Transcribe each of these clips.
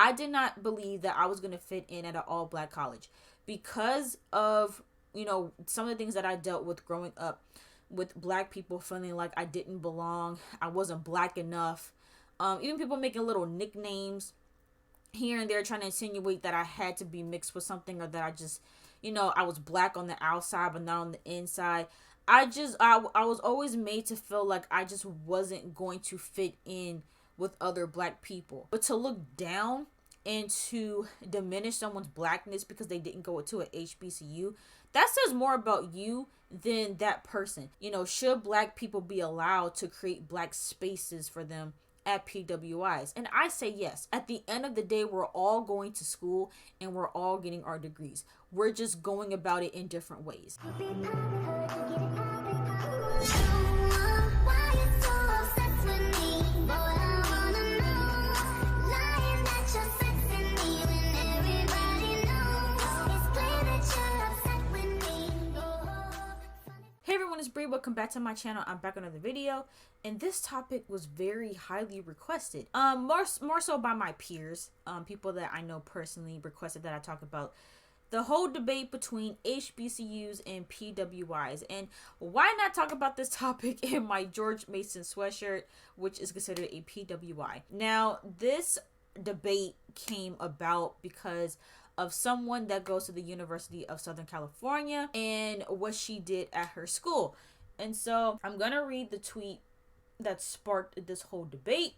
I did not believe that I was going to fit in at an all-black college because of, some of the things that I dealt with growing up with black people feeling like I didn't belong. I wasn't black enough. Even people making little nicknames here and there trying to insinuate that I had to be mixed with something, or that I just, I was black on the outside but not on the inside. I was always made to feel like I just wasn't going to fit in with other black people. But to look down and to diminish someone's blackness because they didn't go to an HBCU, that says more about you than that person. Should black people be allowed to create black spaces for them at PWIs? And I say yes. At the end of the day, we're all going to school and we're all getting our degrees. We're just going about it in different ways. Hey everyone, it's Bree. Welcome back to my channel. I'm back on another video, and this topic was very highly requested. More so by my peers, people that I know personally requested that I talk about the whole debate between HBCUs and PWIs. And why not talk about this topic in my George Mason sweatshirt, which is considered a PWI. Now, this debate came about because of someone that goes to the University of Southern California and what she did at her school. And so I'm gonna read the tweet that sparked this whole debate.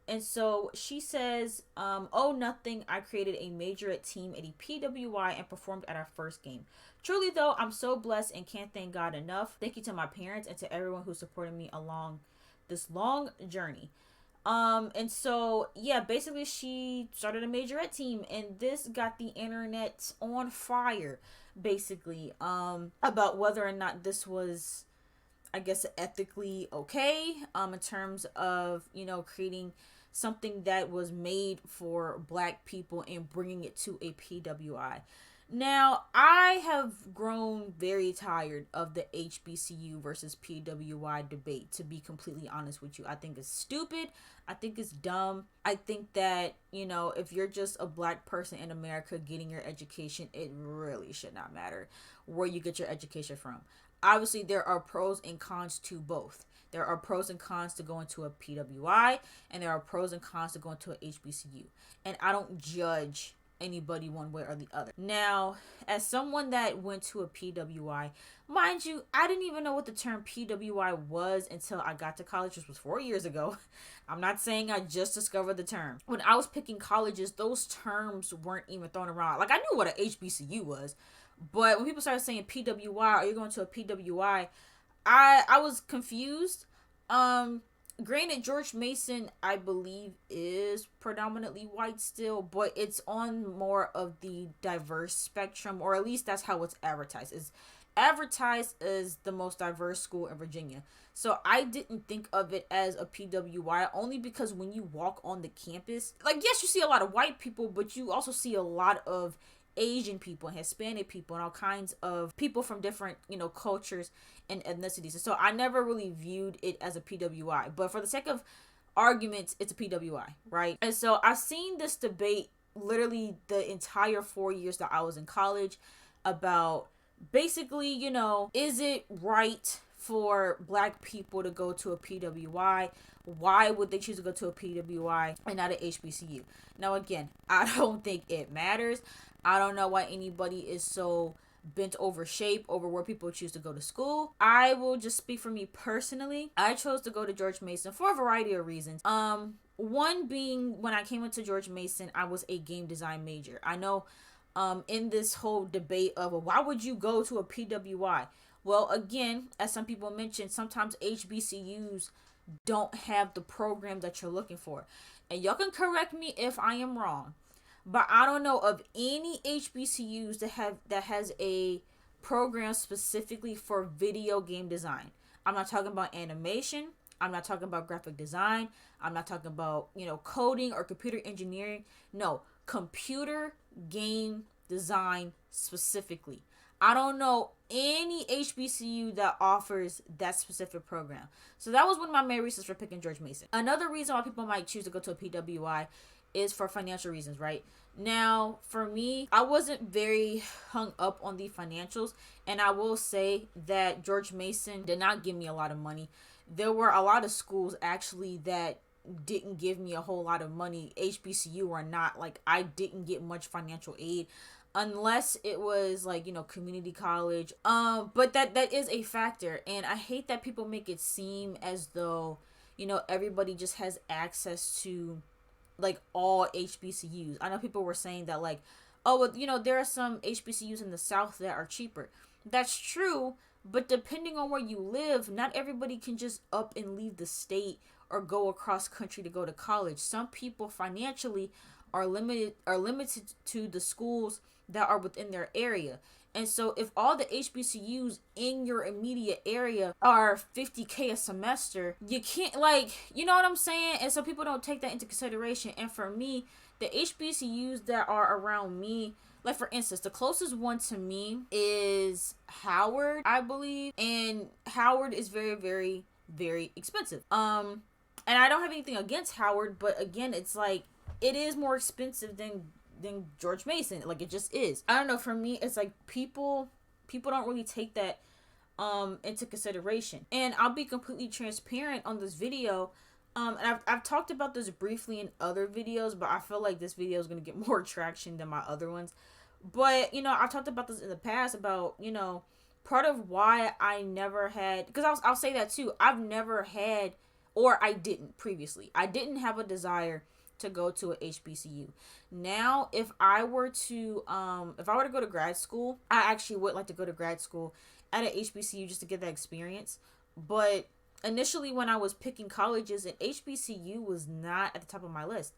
And so she says, oh, nothing. I created a majorette team at a PWI and performed at our first game. Truly, though, I'm so blessed and can't thank God enough. Thank you to my parents and to everyone who supported me along this long journey. And so, yeah, basically she started a majorette team, and this got the internet on fire, basically, about whether or not this was, I guess, ethically okay, in terms of, creating something that was made for black people and bringing it to a PWI. Now, I have grown very tired of the HBCU versus PWI debate, to be completely honest with you. I think it's stupid. I think it's dumb. I think that, if you're just a black person in America getting your education, it really should not matter where you get your education from. Obviously, there are pros and cons to both. There are pros and cons to going to a PWI, and there are pros and cons to going to a HBCU. And I don't judge anybody one way or the other. Now, as someone that went to a PWI, mind you, I didn't even know what the term PWI was until I got to college, which was 4 years ago. I'm not saying I just discovered the term. When I was picking colleges, those terms weren't even thrown around. Like, I knew what an HBCU was, but when people started saying PWI, are you going to a PWI? I was confused. Granted, George Mason, I believe, is predominantly white still, but it's on more of the diverse spectrum, or at least that's how it's advertised. It's advertised as the most diverse school in Virginia. So I didn't think of it as a PWI, only because when you walk on the campus, like, yes, you see a lot of white people, but you also see a lot of Asian people and Hispanic people and all kinds of people from different, cultures and ethnicities. And so I never really viewed it as a PWI, but for the sake of arguments, it's a PWI, right? And so I've seen this debate literally the entire 4 years that I was in college about basically, is it right for black people to go to a PWI? Why would they choose to go to a PWI and not an HBCU? Now, again, I don't think it matters. I don't know why anybody is so bent over shape over where people choose to go to school. I will just speak for me personally. I chose to go to George Mason for a variety of reasons. One being, when I came into George Mason, I was a game design major. I know in this whole debate of, why would you go to a PWI? Well, again, as some people mentioned, sometimes HBCUs don't have the program that you're looking for. And y'all can correct me if I am wrong, but I don't know of any HBCUs that has a program specifically for video game design. I'm not talking about animation. I'm not talking about graphic design. I'm not talking about, coding or computer engineering. No, computer game design specifically. I don't know any HBCU that offers that specific program. So that was one of my main reasons for picking George Mason. Another reason why people might choose to go to a PWI is for financial reasons, right? Now, for me, I wasn't very hung up on the financials, and I will say that George Mason did not give me a lot of money. There were a lot of schools actually that didn't give me a whole lot of money, HBCU or not. Like, I didn't get much financial aid unless it was like, community college. But that is a factor, and I hate that people make it seem as though, everybody just has access to like all HBCUs. I know people were saying that, like, oh, well, there are some HBCUs in the South that are cheaper. That's true, but depending on where you live, not everybody can just up and leave the state or go across country to go to college. Some people financially are limited to the schools that are within their area. And so if all the HBCUs in your immediate area are $50K a semester, you can't, like, you know what I'm saying? And so people don't take that into consideration. And for me, the HBCUs that are around me, like, for instance, the closest one to me is Howard, I believe. And Howard is very, very, very expensive. And I don't have anything against Howard, but again, it's like, it is more expensive than George Mason. Like, it just is. I don't know, for me, it's like people don't really take that into consideration. And I'll be completely transparent on this video. And I've talked about this briefly in other videos, but I feel like this video is going to get more traction than my other ones. But, I've talked about this in the past about, part of why I never had, because I'll say that too. I've never had, or I didn't previously. I didn't have a desire to go to a HBCU. Now, if I were to go to grad school, I actually would like to go to grad school at an HBCU just to get that experience. But initially, when I was picking colleges, an HBCU was not at the top of my list.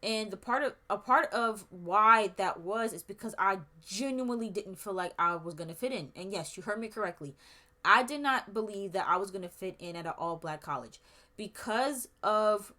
And a part of why that was is because I genuinely didn't feel like I was going to fit in. And yes, you heard me correctly. I did not believe that I was going to fit in at an all-black college because of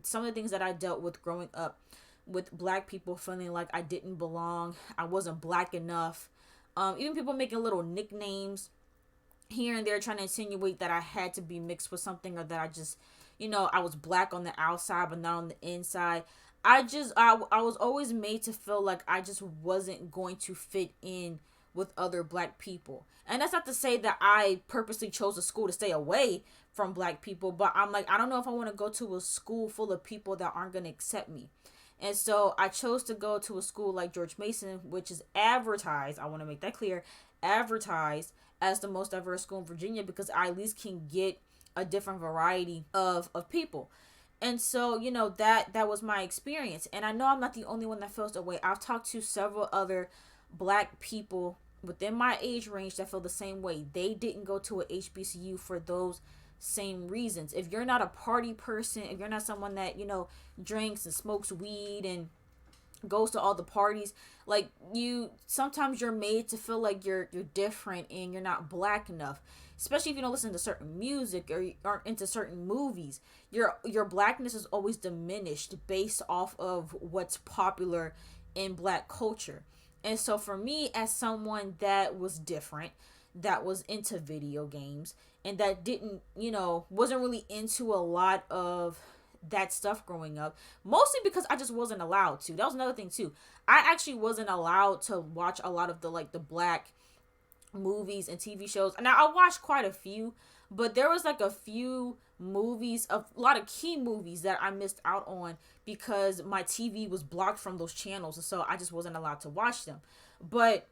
some of the things that I dealt with growing up with black people feeling like I didn't belong. I wasn't black enough. Even people making little nicknames here and there trying to insinuate that I had to be mixed with something, or that I just, I was black on the outside but not on the inside. I was always made to feel like I just wasn't going to fit in with other black people. And that's not to say that I purposely chose a school to stay away from black people, but I'm like, I don't know if I want to go to a school full of people that aren't going to accept me. And so I chose to go to a school like George Mason, which is advertised, I want to make that clear, advertised as the most diverse school in Virginia, because I at least can get a different variety of people. And so, that was my experience. And I know I'm not the only one that feels that way. I've talked to several other black people within my age range that feel the same way. They didn't go to a HBCU for those same reasons. If you're not a party person, if you're not someone that, drinks and smokes weed and goes to all the parties, like, sometimes you're made to feel like you're different and you're not black enough. Especially if you don't listen to certain music or aren't into certain movies. Your blackness is always diminished based off of what's popular in black culture. And so for me, as someone that was different, that was into video games, and that didn't, wasn't really into a lot of that stuff growing up, mostly because I just wasn't allowed to. That was another thing too. I actually wasn't allowed to watch a lot of the black movies and TV shows. And I watched quite a few, but there was like a few movies, a lot of key movies that I missed out on because my TV was blocked from those channels, and so I just wasn't allowed to watch them. But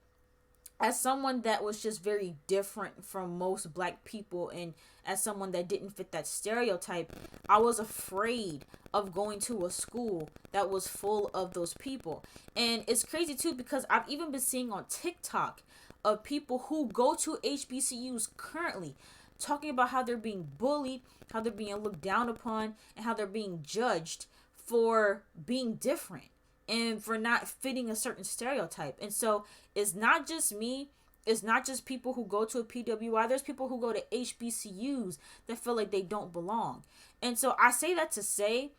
as someone that was just very different from most black people, and as someone that didn't fit that stereotype, I was afraid of going to a school that was full of those people. And it's crazy too, because I've even been seeing on TikTok of people who go to HBCUs currently talking about how they're being bullied, how they're being looked down upon, and how they're being judged for being different and for not fitting a certain stereotype. And so it's not just me. It's not just people who go to a PWI. There's people who go to HBCUs that feel like they don't belong. And so I say that to say,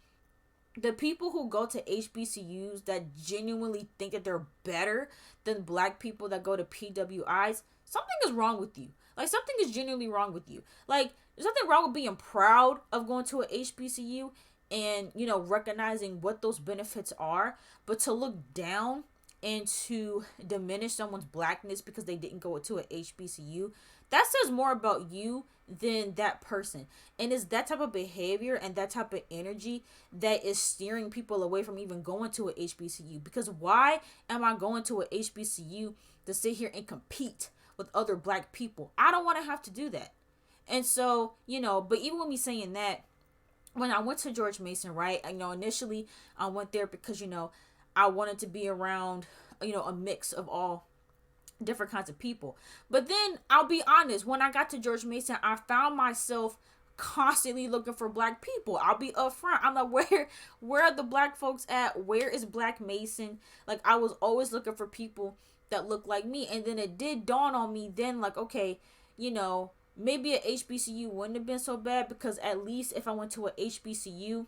the people who go to HBCUs that genuinely think that they're better than black people that go to PWIs, something is wrong with you. Like, something is genuinely wrong with you. Like, there's nothing wrong with being proud of going to a HBCU. and, recognizing what those benefits are, but to look down and to diminish someone's blackness because they didn't go to an HBCU, that says more about you than that person. And it's that type of behavior and that type of energy that is steering people away from even going to a HBCU. Because why am I going to a HBCU to sit here and compete with other black people? I don't want to have to do that. And so, but even with me saying that, when I went to George Mason, right, initially I went there because, I wanted to be around, a mix of all different kinds of people. But then I'll be honest, when I got to George Mason, I found myself constantly looking for black people. I'll be upfront. I'm like, where are the black folks at? Where is Black Mason? Like, I was always looking for people that look like me. And then it did dawn on me then, like, okay, maybe a HBCU wouldn't have been so bad, because at least if I went to a HBCU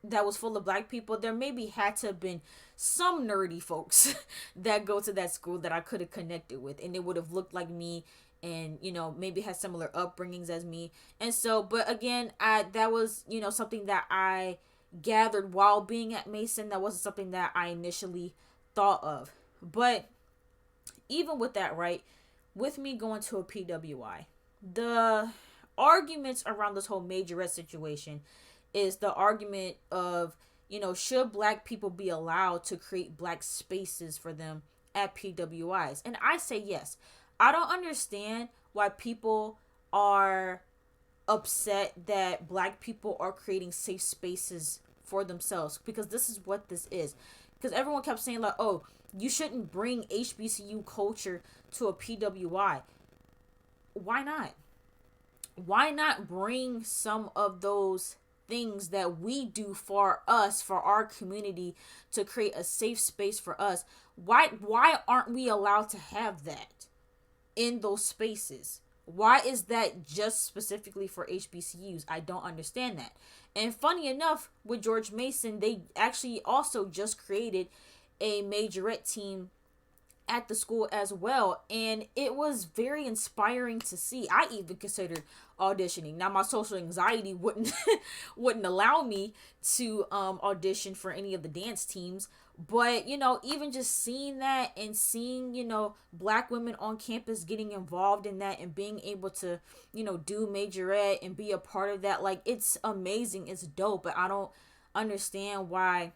that was full of black people, there maybe had to have been some nerdy folks that go to that school that I could have connected with, and it would have looked like me, and maybe had similar upbringings as me. And so, but again, that was something that I gathered while being at Mason. That wasn't something that I initially thought of. But even with that, right, with me going to a PWI, the arguments around this whole majorette situation is the argument of, should black people be allowed to create black spaces for them at PWIs? And I say yes. I don't understand why people are upset that black people are creating safe spaces for themselves, because this is what this is. Because everyone kept saying, like, oh, you shouldn't bring HBCU culture to a PWI. Why not? Why not bring some of those things that we do for us, for our community, to create a safe space for us? Why aren't we allowed to have that in those spaces? Why is that just specifically for HBCUs? I don't understand that. And funny enough, with George Mason, they actually also just created a majorette team at the school as well, and it was very inspiring to see. I even considered auditioning. Now, my social anxiety wouldn't allow me to audition for any of the dance teams, but even just seeing that and seeing black women on campus getting involved in that and being able to do majorette and be a part of that, like, it's amazing, it's dope. But I don't understand why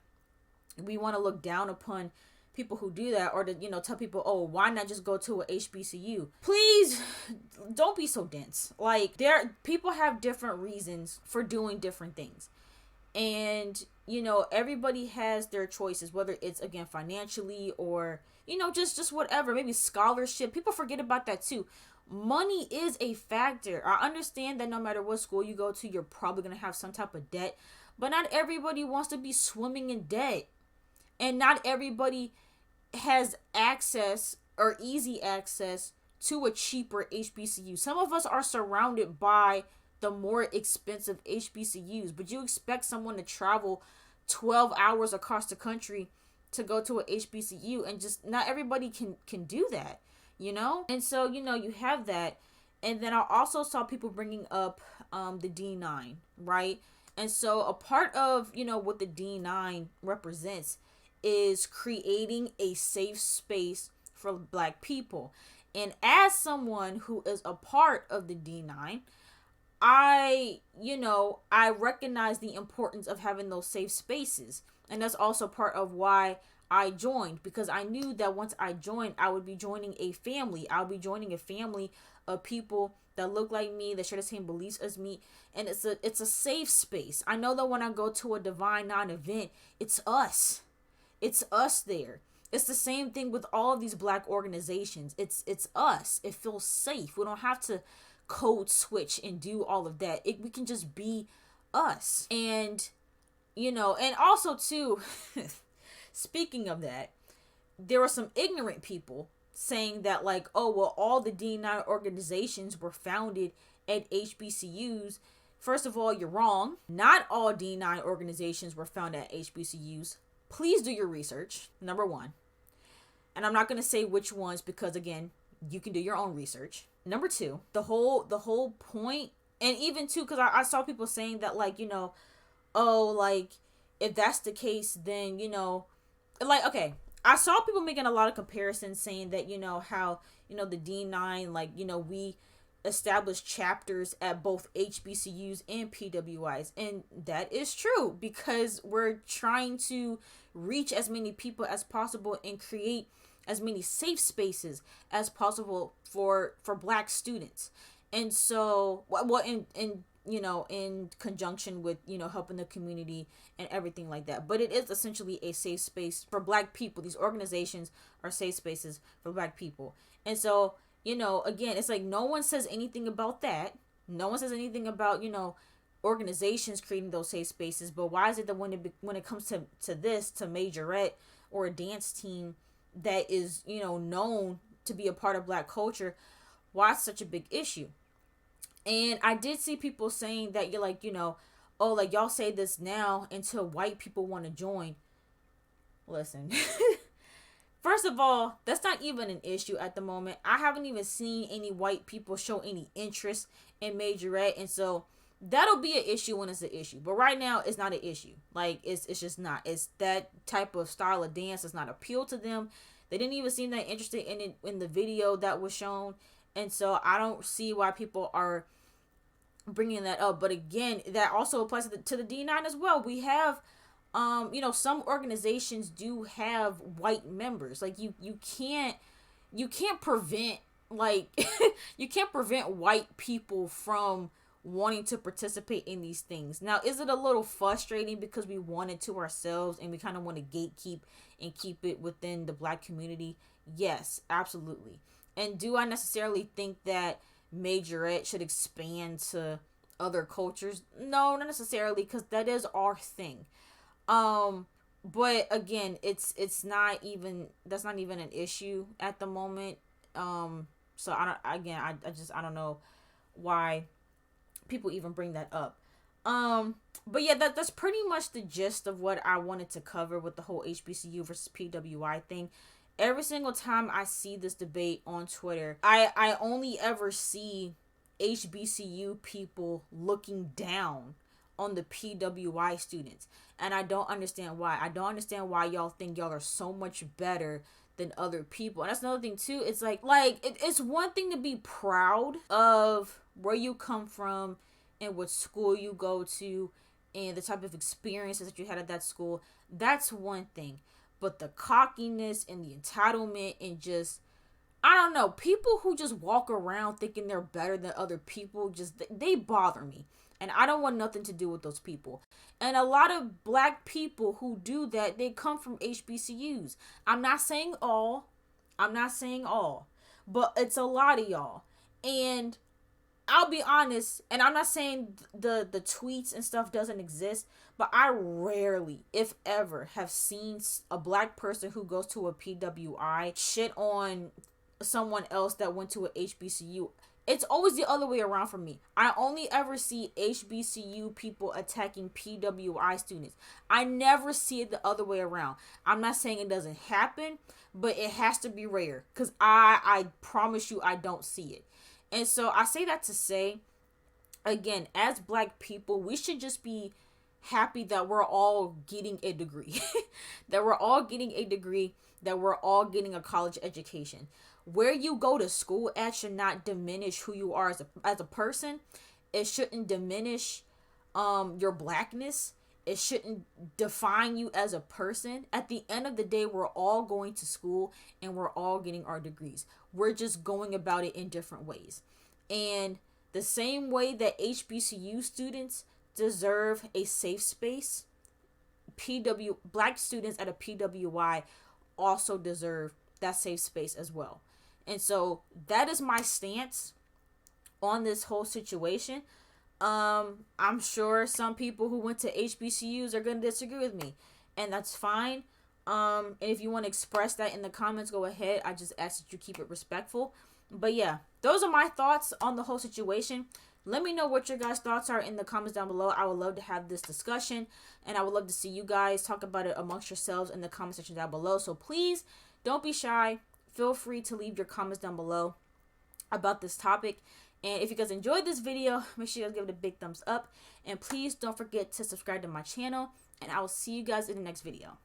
we want to look down upon people who do that, or to tell people, oh, why not just go to a HBCU? Please don't be so dense. Like, people have different reasons for doing different things, and everybody has their choices, whether it's, again, financially or just whatever, maybe scholarship. People forget about that too. Money is a factor. I understand that no matter what school you go to, you're probably going to have some type of debt, but not everybody wants to be swimming in debt. And not everybody has access or easy access to a cheaper HBCU. Some of us are surrounded by the more expensive HBCUs, but you expect someone to travel 12 hours across the country to go to a HBCU, and just not everybody can do that, And so, you have that. And then I also saw people bringing up the D9, right? And so a part of, what the D9 represents is creating a safe space for black people. And as someone who is a part of the D9, I recognize the importance of having those safe spaces. And that's also part of why I joined, because I knew that once I joined, I would be joining a family. I'll be joining a family of people that look like me, that share the same beliefs as me, and it's a safe space. I know that when I go to a Divine Nine event, it's us. It's us there. It's the same thing with all of these black organizations. It's us. It feels safe. We don't have to code switch and do all of that. We can just be us. And, and also too, speaking of that, there were some ignorant people saying that, like, oh, well, all the D9 organizations were founded at HBCUs. First of all, you're wrong. Not all D9 organizations were founded at HBCUs. Please do your research, number one. And I'm not going to say which ones, because, again, you can do your own research. Number two, the whole point, and even too, because I saw people saying that, like, oh, like, if that's the case, then, like, okay, I saw people making a lot of comparisons saying that, how, the D9, like, we established chapters at both HBCUs and PWIs. And that is true because we're trying to reach as many people as possible and create as many safe spaces as possible for black students. And so, well, in conjunction with, helping the community and everything like that. But it is essentially a safe space for black people. These organizations are safe spaces for black people. And so, again, it's like no one says anything about that. No one says anything about, organizations creating those safe spaces. But why is it that when it comes to majorette or a dance team that is, known to be a part of black culture, why it's such a big issue? And I did see people saying that you're like, oh, like y'all say this now until white people want to join. Listen, first of all, that's not even an issue at the moment. I haven't even seen any white people show any interest in majorette. And so that'll be an issue when it's an issue. But right now, it's not an issue. Like, it's just not. It's that type of style of dance does not appeal to them. They didn't even seem that interested in it in the video that was shown. And so I don't see why people are bringing that up. But again, that also applies to the D9 as well. We have some organizations do have white members. Like, you can't prevent, like, you can't prevent white people from wanting to participate in these things. Now, is it a little frustrating because we want it to ourselves and we kind of want to gatekeep and keep it within the black community? Yes, absolutely. And do I necessarily think that majorette should expand to other cultures? No, not necessarily, because that is our thing. But again, that's not even an issue at the moment. So I don't know why people even bring that up. But yeah, that's pretty much the gist of what I wanted to cover with the whole HBCU versus PWI thing. Every single time I see this debate on Twitter, I only ever see HBCU people looking down on the PWI students. And I don't understand why. I don't understand why y'all think y'all are so much better than other people. And that's another thing too. It's like it's one thing to be proud of where you come from and what school you go to and the type of experiences that you had at that school. That's one thing. But the cockiness and the entitlement and just, I don't know, people who just walk around thinking they're better than other people, just, they bother me. And I don't want nothing to do with those people. And a lot of black people who do that, they come from HBCUs. I'm not saying all, but it's a lot of y'all. And I'll be honest, and I'm not saying the tweets and stuff doesn't exist, but I rarely, if ever, have seen a black person who goes to a PWI shit on someone else that went to a HBCU. It's always the other way around for me. I only ever see HBCU people attacking PWI students. I never see it the other way around. I'm not saying it doesn't happen, but it has to be rare, because I promise you I don't see it. And so I say that to say, again, as black people, we should just be happy that we're all getting a degree. That we're all getting a degree, that we're all getting a college education. Where you go to school at should not diminish who you are as a person. It shouldn't diminish your blackness. It shouldn't define you as a person. At the end of the day, we're all going to school and we're all getting our degrees. We're just going about it in different ways. And the same way that HBCU students deserve a safe space, black students at a PWI also deserve that safe space as well. And so that is my stance on this whole situation. I'm sure some people who went to HBCUs are going to disagree with me, and that's fine. And if you want to express that in the comments, go ahead. I just ask that you keep it respectful. But yeah, those are my thoughts on the whole situation. Let me know what your guys' thoughts are in the comments down below. I would love to have this discussion, and I would love to see you guys talk about it amongst yourselves in the comment section down below. So please don't be shy. Feel free to leave your comments down below about this topic. And if you guys enjoyed this video, make sure you guys give it a big thumbs up. And please don't forget to subscribe to my channel. And I will see you guys in the next video.